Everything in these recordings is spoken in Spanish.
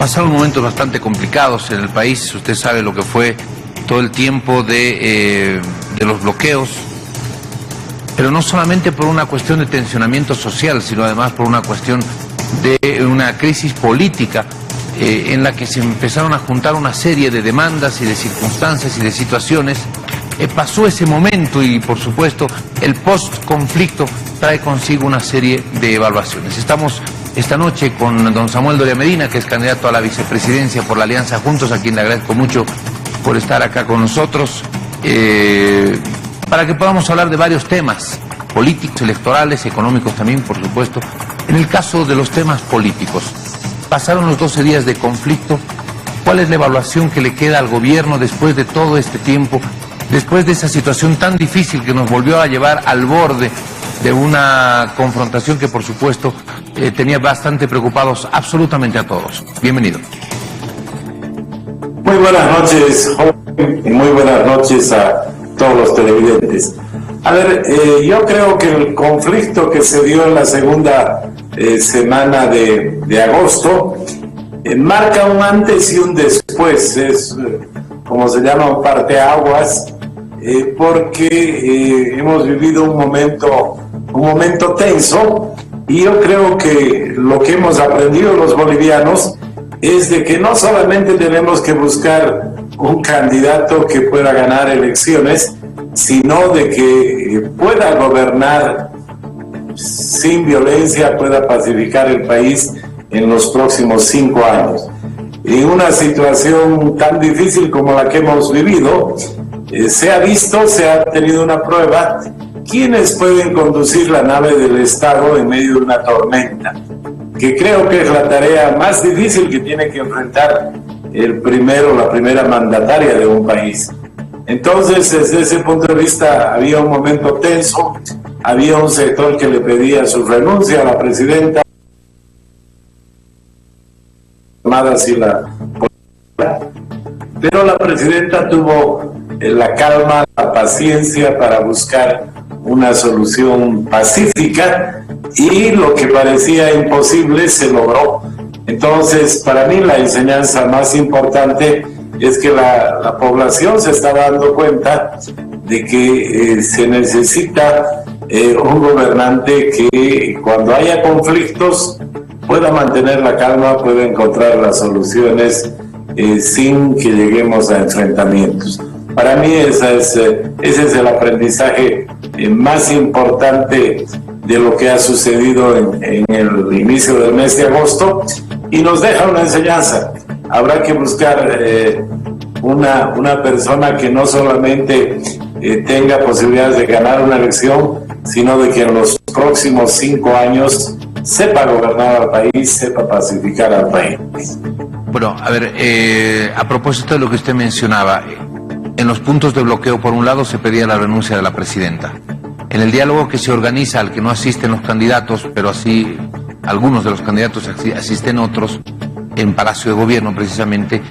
pasaron momentos bastante complicados en el país. Usted sabe lo que fue todo el tiempo de los bloqueos, pero no solamente por una cuestión de tensionamiento social, sino además por una cuestión de una crisis política en la que se empezaron a juntar una serie de demandas y de circunstancias y de situaciones. Pasó ese momento y, por supuesto, el post-conflicto trae consigo una serie de evaluaciones. Estamos esta noche con don Samuel Doria Medina, que es candidato a la vicepresidencia por la Alianza Juntos, a quien le agradezco mucho por estar acá con nosotros, para que podamos hablar de varios temas políticos, electorales, económicos también, por supuesto. En el caso de los temas políticos, pasaron los 12 días de conflicto. ¿Cuál es la evaluación que le queda al gobierno después de todo este tiempo, después de esa situación tan difícil que nos volvió a llevar al borde de una confrontación que, por supuesto, tenía bastante preocupados absolutamente a todos? Bienvenido. Muy buenas noches, joven, y muy buenas noches a todos los televidentes. A ver, yo creo que el conflicto que se dio en la segunda semana de agosto marca un antes y un después. Es como se llama un parteaguas, porque hemos vivido un momento tenso, y yo creo que lo que hemos aprendido los bolivianos es de que no solamente tenemos que buscar un candidato que pueda ganar elecciones, sino de que pueda gobernar sin violencia, pueda pacificar el país en los próximos 5 años. En una situación tan difícil como la que hemos vivido, se ha visto, se ha tenido una prueba, quiénes pueden conducir la nave del Estado en medio de una tormenta, que creo que es la tarea más difícil que tiene que enfrentar la primera mandataria de un país. Entonces, desde ese punto de vista, había un momento tenso, había un sector que le pedía su renuncia a la presidenta, pero la presidenta tuvo la calma, la paciencia para buscar una solución pacífica, y lo que parecía imposible se logró. Entonces, para mí la enseñanza más importante es que la población se está dando cuenta de que se necesita un gobernante que, cuando haya conflictos, pueda mantener la calma, pueda encontrar las soluciones sin que lleguemos a enfrentamientos. Para mí ese es el aprendizaje más importante de lo que ha sucedido en el inicio del mes de agosto, y nos deja una enseñanza. Habrá que buscar una persona que no solamente tenga posibilidades de ganar una elección, sino de que en los próximos 5 años sepa gobernar al país, sepa pacificar al país. Bueno, a ver, a propósito de lo que usted mencionaba, en los puntos de bloqueo, por un lado, se pedía la renuncia de la presidenta. En el diálogo que se organiza, al que no asisten los candidatos, pero así algunos de los candidatos asisten otros, en Palacio de Gobierno precisamente,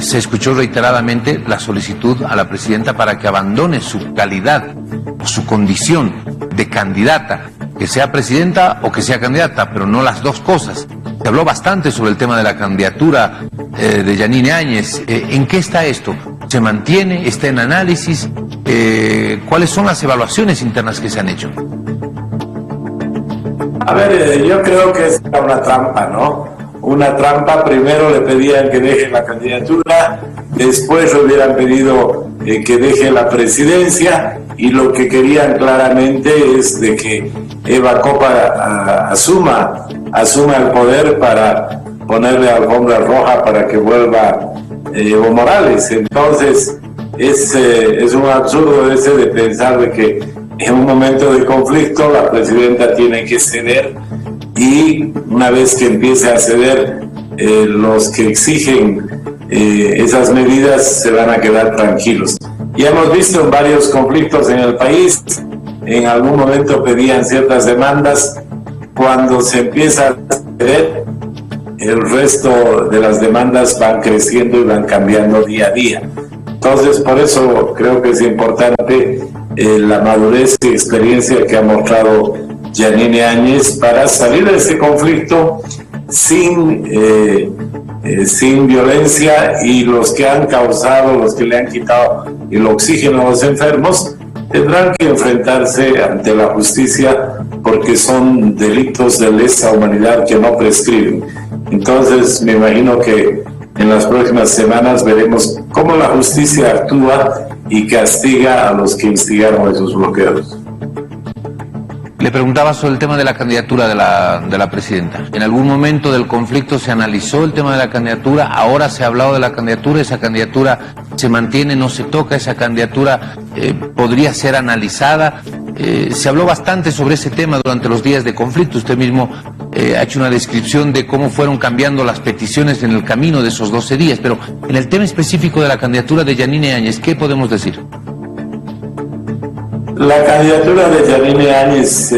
se escuchó reiteradamente la solicitud a la presidenta para que abandone su calidad o su condición de candidata, que sea presidenta o que sea candidata, pero no las dos cosas. Se habló bastante sobre el tema de la candidatura de Yanine Áñez. ¿En qué está esto? ¿Se mantiene? ¿Está en análisis? ¿Cuáles son las evaluaciones internas que se han hecho? A ver, yo creo que es una trampa, ¿no? Una trampa. Primero le pedían que deje la candidatura, después le hubieran pedido que deje la presidencia, y lo que querían claramente es de que Eva Copa asuma el poder para ponerle alfombra roja para que vuelva Evo Morales. Entonces es un absurdo ese de pensar de que en un momento de conflicto la presidenta tiene que ceder, y una vez que empiece a ceder, los que exigen esas medidas se van a quedar tranquilos. Ya hemos visto en varios conflictos en el país, en algún momento pedían ciertas demandas, cuando se empieza a ceder, el resto de las demandas van creciendo y van cambiando día a día. Entonces, por eso creo que es importante la madurez y experiencia que ha mostrado Yanine Áñez para salir de este conflicto sin sin violencia, y los que han causado, los que le han quitado el oxígeno a los enfermos, tendrán que enfrentarse ante la justicia porque son delitos de lesa humanidad que no prescriben. Entonces me imagino que en las próximas semanas veremos cómo la justicia actúa y castiga a los que instigaron esos bloqueos. Le preguntaba sobre el tema de la candidatura de la presidenta. ¿En algún momento del conflicto se analizó el tema de la candidatura? Ahora se ha hablado de la candidatura. ¿Esa candidatura se mantiene, no se toca? ¿Esa candidatura podría ser analizada? Se habló bastante sobre ese tema durante los días de conflicto. Usted mismo ha hecho una descripción de cómo fueron cambiando las peticiones en el camino de esos 12 días. Pero en el tema específico de la candidatura de Yanine Áñez, ¿qué podemos decir? La candidatura de Yanine Áñez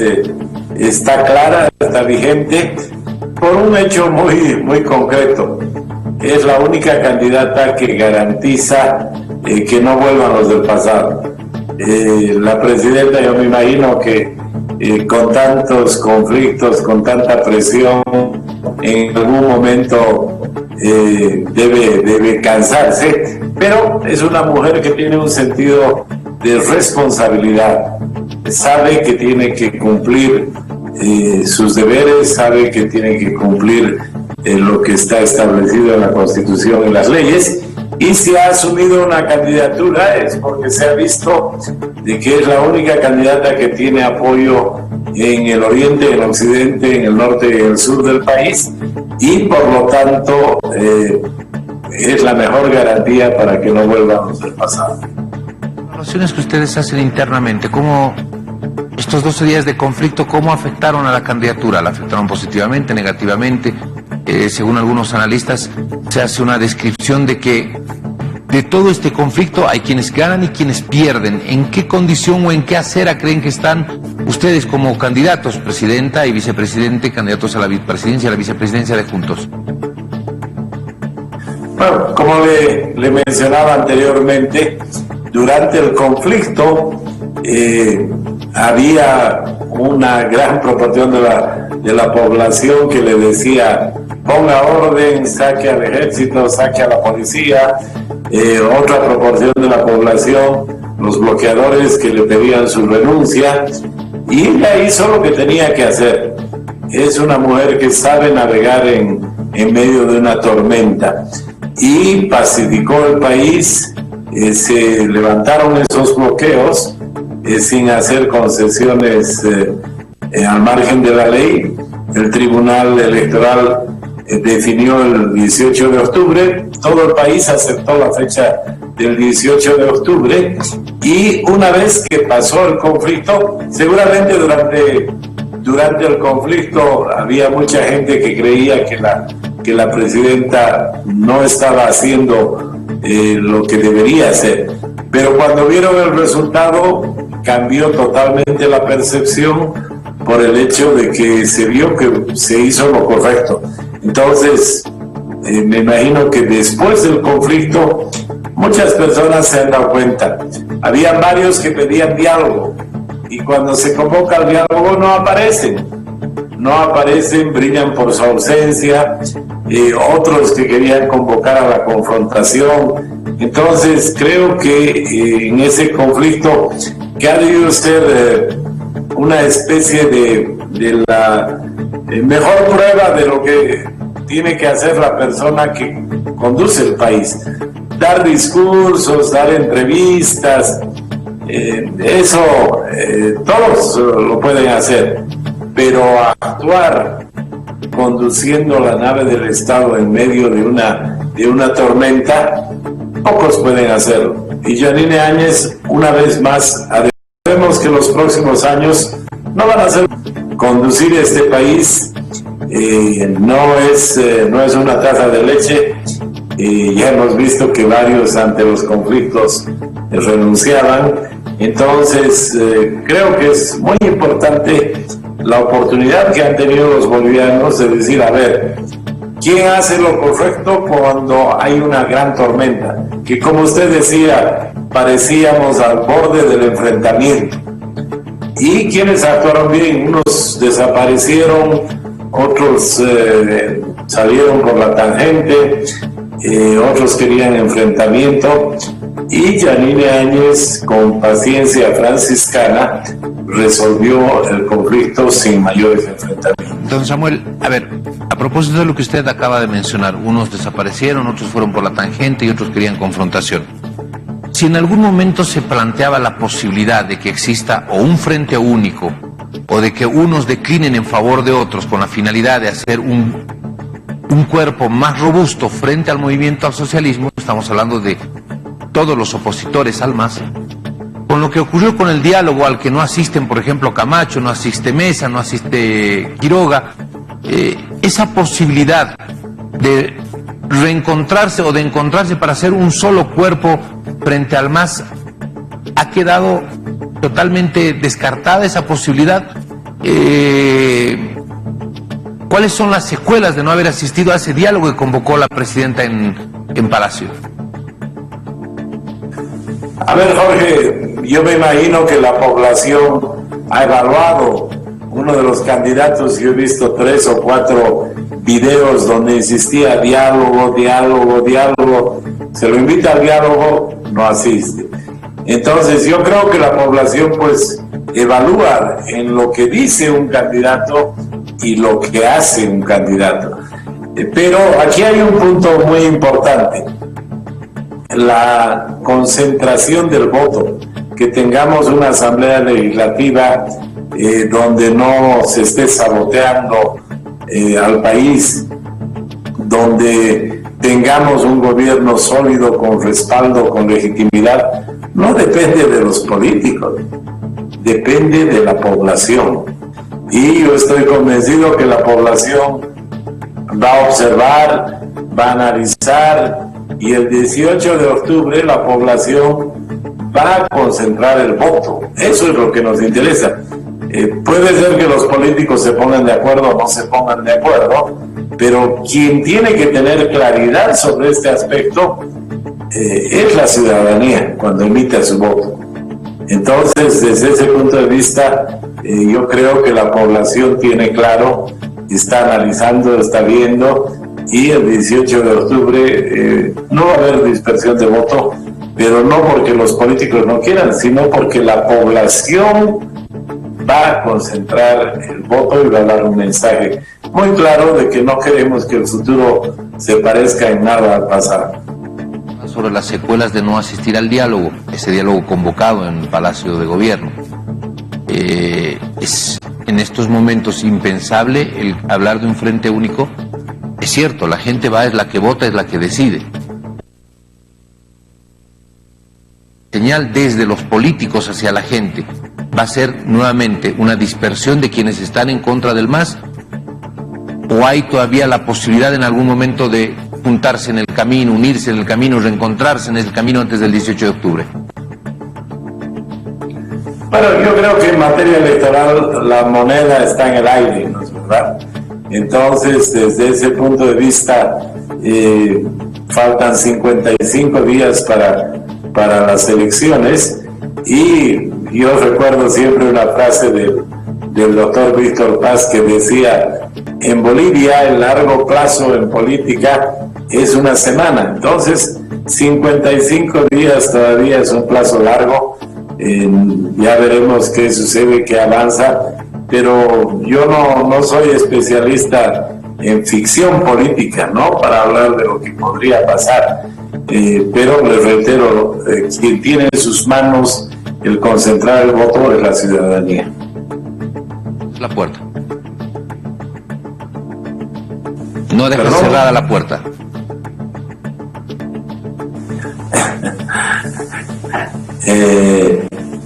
está clara, está vigente, por un hecho muy concreto. Es la única candidata que garantiza que no vuelvan los del pasado. La presidenta, yo me imagino que con tantos conflictos, con tanta presión, en algún momento debe cansarse, pero es una mujer que tiene un sentido de responsabilidad, sabe que tiene que cumplir sus deberes, sabe que tiene que cumplir lo que está establecido en la Constitución y las leyes, y si ha asumido una candidatura es porque se ha visto de que es la única candidata que tiene apoyo en el oriente, en el occidente, en el norte y en el sur del país, y por lo tanto es la mejor garantía para que no volvamos al pasado. Evaluaciones que ustedes hacen internamente, ¿cómo estos 12 días de conflicto, cómo afectaron a la candidatura? ¿La afectaron positivamente, negativamente? Según algunos analistas, se hace una descripción de que de todo este conflicto hay quienes ganan y quienes pierden. ¿En qué condición o en qué acera creen que están ustedes como candidatos, presidenta y vicepresidente, candidatos a la presidencia y a la vicepresidencia de Juntos? Bueno, como le mencionaba anteriormente, durante el conflicto había una gran proporción de la población que le decía: ponga orden, saque al ejército, saque a la policía. Otra proporción de la población, los bloqueadores, que le pedían su renuncia, y ella hizo lo que tenía que hacer. Es una mujer que sabe navegar en medio de una tormenta, y pacificó el país. Se levantaron esos bloqueos sin hacer concesiones al margen de la ley. El Tribunal Electoral definió el 18 de octubre, todo el país aceptó la fecha del 18 de octubre, y una vez que pasó el conflicto, seguramente durante el conflicto había mucha gente que creía que la presidenta no estaba haciendo lo que debería hacer, pero cuando vieron el resultado cambió totalmente la percepción por el hecho de que se vio que se hizo lo correcto. Entonces me imagino que después del conflicto muchas personas se han dado cuenta. Había varios que pedían diálogo, y cuando se convoca al diálogo no aparecen, brillan por su ausencia. Otros que querían convocar a la confrontación. Entonces creo que en ese conflicto, que ha debido ser una especie de la mejor prueba de lo que tiene que hacer la persona que conduce el país, dar discursos, dar entrevistas, eso todos lo pueden hacer, pero actuar conduciendo la nave del Estado en medio de una tormenta, pocos pueden hacerlo. Y Yanine Áñez, una vez más, sabemos que los próximos años no van a ser conducir este país. No es una taza de leche. Ya hemos visto que varios ante los conflictos renunciaban. Entonces creo que es muy importante la oportunidad que han tenido los bolivianos de decir: a ver, ¿quién hace lo correcto cuando hay una gran tormenta? Que, como usted decía, parecíamos al borde del enfrentamiento. Y quienes actuaron bien, unos desaparecieron, otros salieron por la tangente, otros querían enfrentamiento, y Yanine Áñez, con paciencia franciscana, resolvió el conflicto sin mayores enfrentamientos. Don Samuel, a ver, a propósito de lo que usted acaba de mencionar, unos desaparecieron, otros fueron por la tangente y otros querían confrontación. Si en algún momento se planteaba la posibilidad de que exista o un frente único, o de que unos declinen en favor de otros con la finalidad de hacer un cuerpo más robusto frente al movimiento al socialismo, estamos hablando de todos los opositores al MAS, con lo que ocurrió con el diálogo al que no asisten, por ejemplo, Camacho, no asiste Mesa, no asiste Quiroga, esa posibilidad de reencontrarse o de encontrarse para hacer un solo cuerpo frente al MAS, ha quedado totalmente descartada esa posibilidad. ¿Cuáles son las secuelas de no haber asistido a ese diálogo que convocó la presidenta en Palacio? A ver, Jorge, yo me imagino que la población ha evaluado uno de los candidatos. Yo he visto 3 o 4 videos donde insistía diálogo, diálogo, diálogo. Se lo invita al diálogo, no asiste. Entonces yo creo que la población pues evalúa en lo que dice un candidato y lo que hace un candidato. Pero aquí hay un punto muy importante: la concentración del voto, que tengamos una asamblea legislativa donde no se esté saboteando al país, donde tengamos un gobierno sólido, con respaldo, con legitimidad, no depende de los políticos, depende de la población. Y yo estoy convencido que la población va a observar, va a analizar, y el 18 de octubre la población va a concentrar el voto. Eso es lo que nos interesa. Puede ser que los políticos se pongan de acuerdo o no se pongan de acuerdo, pero quien tiene que tener claridad sobre este aspecto es la ciudadanía cuando emite su voto. Entonces, desde ese punto de vista, yo creo que la población tiene claro, está analizando, está viendo, y el 18 de octubre no va a haber dispersión de voto, pero no porque los políticos no quieran, sino porque la población va a concentrar el voto y va a dar un mensaje muy claro de que no queremos que el futuro se parezca en nada al pasado. Sobre las secuelas de no asistir al diálogo, ese diálogo convocado en el Palacio de Gobierno, es en estos momentos impensable el hablar de un frente único. Es cierto, la gente va, es la que vota, es la que decide. Señal desde los políticos hacia la gente va a ser nuevamente una dispersión de quienes están en contra del MAS, o hay todavía la posibilidad en algún momento de juntarse en el camino, unirse en el camino, reencontrarse en el camino antes del 18 de octubre. Bueno, yo creo que en materia electoral la moneda está en el aire, ¿no es verdad? Entonces, desde ese punto de vista, faltan 55 días para las elecciones, y yo recuerdo siempre una frase del doctor Víctor Paz que decía: en Bolivia el largo plazo en política es una semana. Entonces 55 días todavía es un plazo largo. Ya veremos qué sucede, qué avanza, pero yo no soy especialista en ficción política, ¿no?, para hablar de lo que podría pasar, pero les reitero, quien tiene en sus manos el concentrar el voto es la ciudadanía. La puerta. No dejes cerrada la puerta.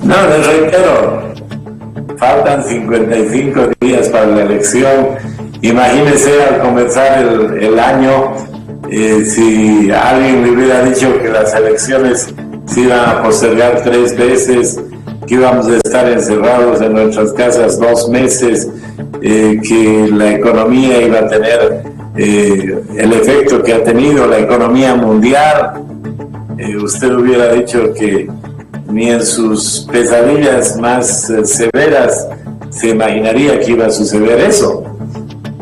No, les reitero, faltan 55 días para la elección. Imagínense al comenzar el año, si alguien me hubiera dicho que las elecciones se iban a postergar 3 veces, que íbamos a estar encerrados en nuestras casas 2 meses, que la economía iba a tener el efecto que ha tenido la economía mundial, usted hubiera dicho que ni en sus pesadillas más severas se imaginaría que iba a suceder eso.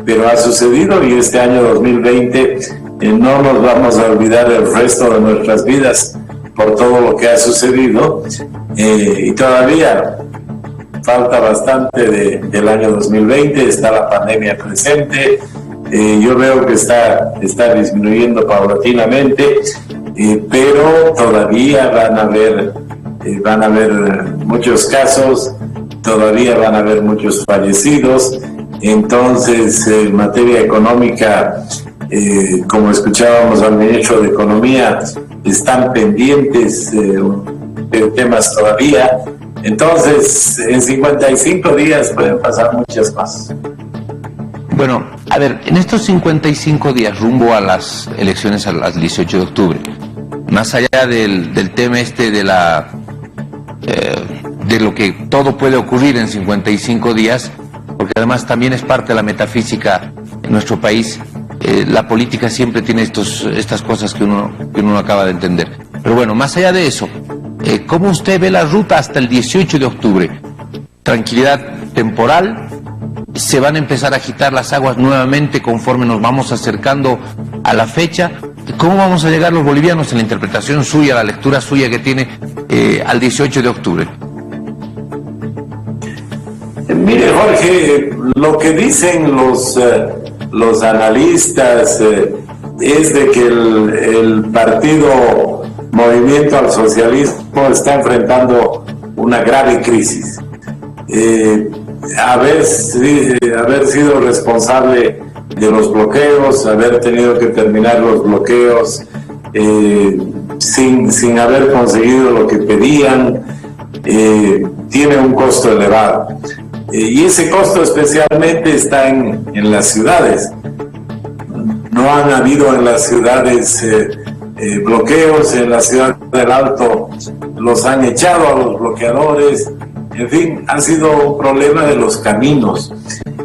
pero ha sucedido, y este año 2020 no nos vamos a olvidar el resto de nuestras vidas por todo lo que ha sucedido, y todavía falta bastante del año 2020, está la pandemia presente. Yo veo que está disminuyendo paulatinamente, pero todavía van a haber muchos casos, todavía van a haber muchos fallecidos. Entonces, en materia económica, como escuchábamos al ministro de Economía, están pendientes temas todavía. Entonces, en 55 días pueden pasar muchas cosas. Bueno, a ver, en estos 55 días rumbo a las elecciones al 18 de octubre, más allá del tema de lo que todo puede ocurrir en 55 días, porque además también es parte de la metafísica en nuestro país, la política siempre tiene estas cosas que uno acaba de entender. Pero bueno, más allá de eso, ¿cómo usted ve la ruta hasta el 18 de octubre? ¿Tranquilidad temporal? ¿Se van a empezar a agitar las aguas nuevamente conforme nos vamos acercando a la fecha? ¿Cómo vamos a llegar los bolivianos en la interpretación suya, la lectura suya que tiene al 18 de octubre? Mire, Jorge, lo que dicen los analistas es de que el partido Movimiento al Socialismo está enfrentando una grave crisis. Haber sido responsable de los bloqueos, haber tenido que terminar los bloqueos sin haber conseguido lo que pedían, tiene un costo elevado. Y ese costo especialmente está en las ciudades. No han habido en las ciudades bloqueos, en la ciudad del Alto los han echado a los bloqueadores. En fin, ha sido un problema de los caminos.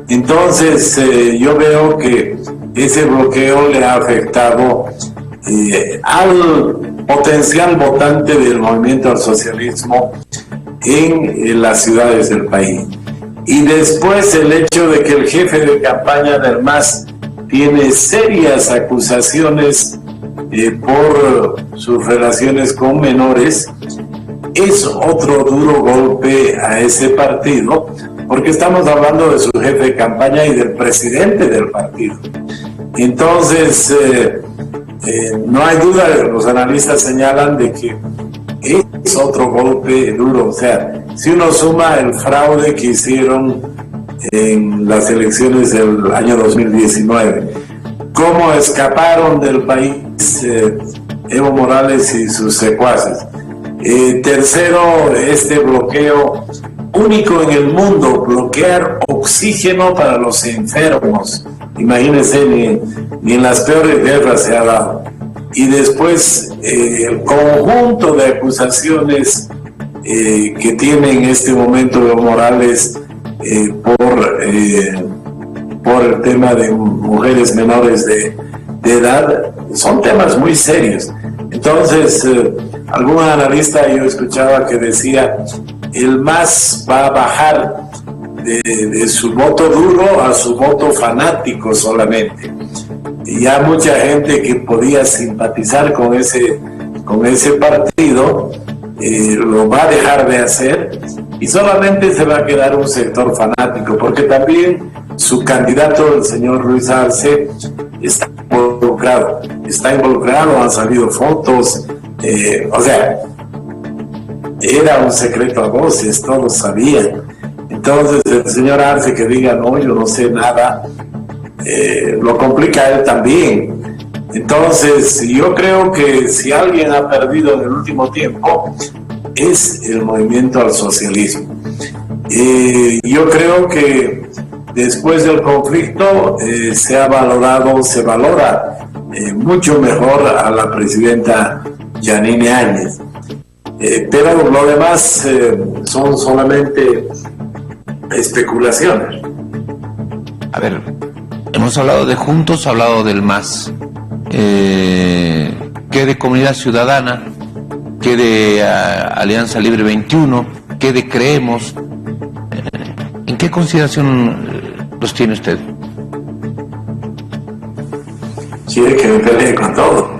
Entonces, yo veo que ese bloqueo le ha afectado al potencial votante del Movimiento al Socialismo en las ciudades del país. Y después el hecho de que el jefe de campaña del MAS tiene serias acusaciones por sus relaciones con menores, es otro duro golpe a ese partido, porque estamos hablando de su jefe de campaña y del presidente del partido. Entonces, no hay duda, los analistas señalan de que es otro golpe duro. O sea, si uno suma el fraude que hicieron en las elecciones del año 2019, cómo escaparon del país Evo Morales y sus secuaces. Tercero, este bloqueo único en el mundo, bloquear oxígeno para los enfermos. Imagínense, ni en las peores guerras se ha dado. Y después el conjunto de acusaciones que tiene en este momento Evo Morales por el tema de mujeres menores de edad, son temas muy serios. Entonces, algún analista yo escuchaba que decía, el MAS va a bajar de su voto duro a su voto fanático solamente. Y ya mucha gente que podía simpatizar con ese partido lo va a dejar de hacer, y solamente se va a quedar un sector fanático, porque también su candidato, el señor Luis Arce, está involucrado, han salido fotos, o sea, era un secreto a voces, todos sabían. Entonces el señor Arce que diga, no, yo no sé nada, lo complica a él también. Entonces yo creo que si alguien ha perdido en el último tiempo es el Movimiento al Socialismo. Yo creo que después del conflicto se valora mucho mejor a la presidenta Yanine Áñez. Pero lo demás son solamente especulaciones. A ver, hemos hablado de Juntos, hablado del MAS. ¿Qué de Comunidad Ciudadana? ¿Qué de Alianza Libre 21? ¿Qué de Creemos? ¿En qué consideración los tiene usted? quiere que me pelee con todo.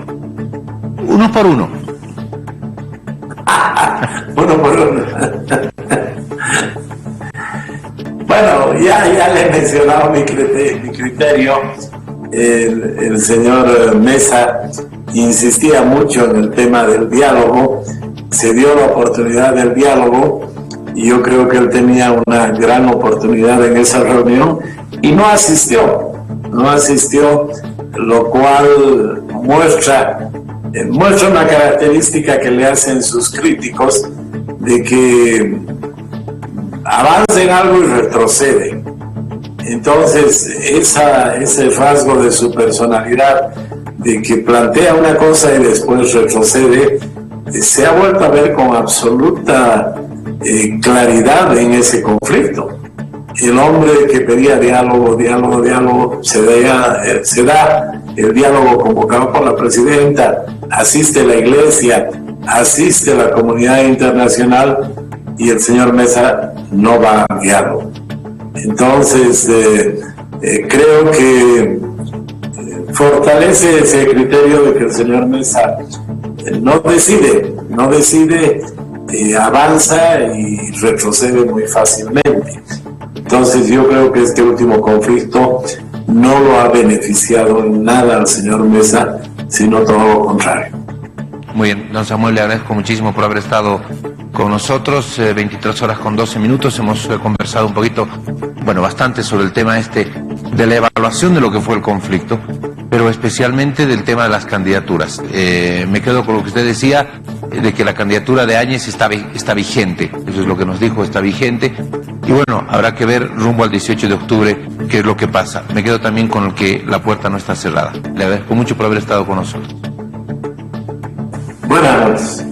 Uno por uno. Uno por uno. Bueno, ya le he mencionado mi criterio. El señor Mesa insistía mucho en el tema del diálogo, se dio la oportunidad del diálogo y yo creo que él tenía una gran oportunidad en esa reunión y no asistió, lo cual muestra una característica que le hacen sus críticos de que avanza en algo y retrocede. Entonces, ese rasgo de su personalidad, de que plantea una cosa y después retrocede, se ha vuelto a ver con absoluta claridad en ese conflicto. El hombre que pedía diálogo, se da el diálogo convocado por la presidenta, asiste la iglesia, asiste la comunidad internacional y el señor Mesa no va al diálogo. Entonces, creo que fortalece ese criterio de que el señor Mesa no decide, avanza y retrocede muy fácilmente. Entonces, yo creo que este último conflicto no lo ha beneficiado en nada al señor Mesa, sino todo lo contrario. Muy bien, don Samuel, le agradezco muchísimo por haber estado con nosotros. 23 horas con 12 minutos, hemos conversado un poquito, bastante sobre el tema de la evaluación de lo que fue el conflicto, pero especialmente del tema de las candidaturas. Me quedo con lo que usted decía, de que la candidatura de Áñez está vigente, eso es lo que nos dijo, está vigente, y habrá que ver rumbo al 18 de octubre qué es lo que pasa. Me quedo también con el que la puerta no está cerrada. Le agradezco mucho por haber estado con nosotros. Buenas noches.